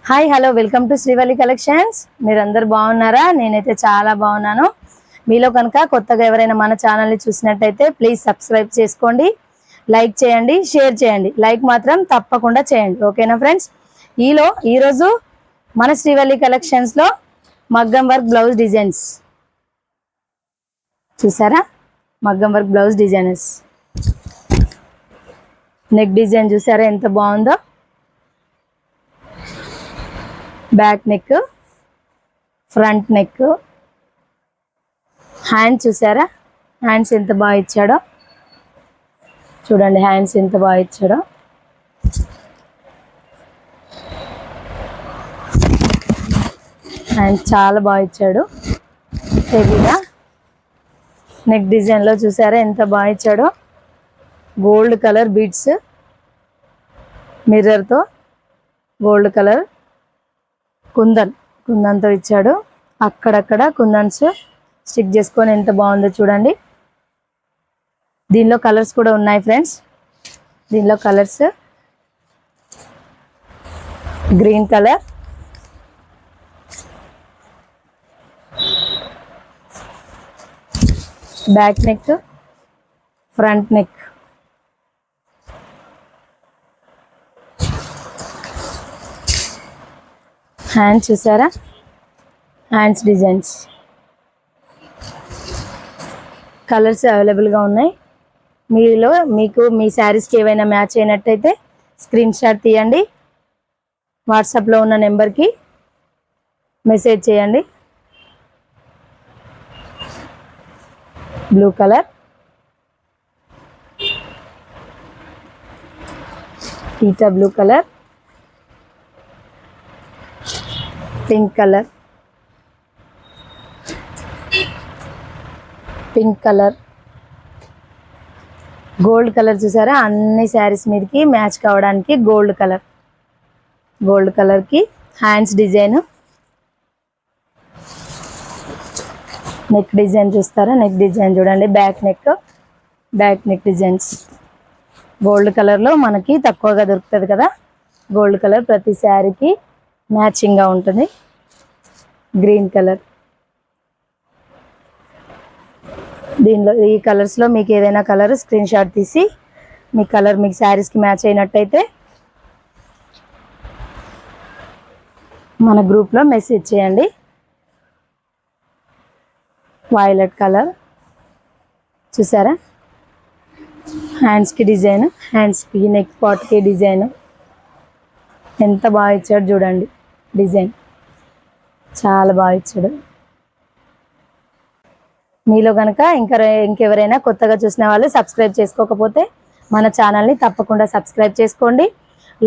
Hi hello welcome to Srivalli collections. మీరందరూ బాగున్నారా? నేనైతే చాలా బాగున్నాను. మీలో కనుక కొత్తగా ఎవరైనా మన ఛానల్ని చూసినట్టయితే ప్లీజ్ సబ్స్క్రైబ్ చేసుకోండి, లైక్ చేయండి, షేర్ చేయండి. లైక్ మాత్రం తప్పకుండా చేయండి, ఓకేనా ఫ్రెండ్స్? ఈరోజు మన శ్రీవల్లి కలెక్షన్స్లో మగ్గం వర్క్ బ్లౌజ్ డిజైన్స్ చూసారా? మగ్గం work blouse designers neck design చూసారా ఎంత బాగుందో? Back neck, front neck, hand చూసారా? హ్యాండ్స్ ఎంత బాగా ఇచ్చాడో చూడండి. హ్యాండ్స్ ఎంత బాగా ఇచ్చాడో. హ్యాండ్స్ చాలా బాగా ఇచ్చాడు. హెవీగా నెక్ డిజైన్లో చూసారా ఎంత బాగా ఇచ్చాడో? గోల్డ్ కలర్ బీడ్స్ మిర్రర్తో, గోల్డ్ కలర్ కుందన్తో ఇచ్చాడు. అక్కడక్కడ కుందన్స్ స్టిక్ చేసుకొని ఎంత బాగుందో చూడండి. దీనిలో కలర్స్ కూడా ఉన్నాయి ఫ్రెండ్స్. దీనిలో colours green colour, back neck, front neck, hands చూసారా? హ్యాండ్స్ డిజైన్స్ కలర్స్ అవైలబుల్గా ఉన్నాయి. మీకు మీ శారీస్కి ఏవైనా మ్యాచ్ అయినట్టయితే స్క్రీన్ షాట్ తీయండి, వాట్సాప్లో ఉన్న నెంబర్కి మెసేజ్ చేయండి. Blue colour, eta blue colour, pink colour, gold colour చూసారా? అన్ని శారీస్ మీదకి మ్యాచ్ కావడానికి గోల్డ్ కలర్కి హ్యాండ్స్ డిజైన్. నెక్ డిజైన్ చూస్తారా? నెక్ డిజైన్ చూడండి. బ్యాక్ నెక్ డిజైన్స్ గోల్డ్ కలర్లో మనకి తక్కువగా దొరుకుతుంది కదా. గోల్డ్ కలర్ ప్రతి శారీకి మ్యాచింగ్గా ఉంటుంది. Green colour. దీనిలో ఈ కలర్స్లో మీకు ఏదైనా కలర్ స్క్రీన్ షాట్ తీసి మీ కలర్ మీకు శారీస్కి మ్యాచ్ అయినట్టయితే మన గ్రూప్లో మెసేజ్ చేయండి. వైలెట్ కలర్ చూసారా? హ్యాండ్స్కి డిజైన్, హ్యాండ్స్కి నెక్ పాట్కి డిజైన్ ఎంత బాగా ఇచ్చాడు చూడండి. డిజైన్ చాలా బాగా ఇచ్చాడు. మీలో కనుక ఇంకెవరైనా కొత్తగా చూసిన వాళ్ళు సబ్స్క్రైబ్ చేసుకోకపోతే మన ఛానల్ని తప్పకుండా సబ్స్క్రైబ్ చేసుకోండి.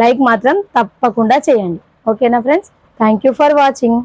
లైక్ మాత్రం తప్పకుండా చేయండి, ఓకేనా friends? Thank you for watching.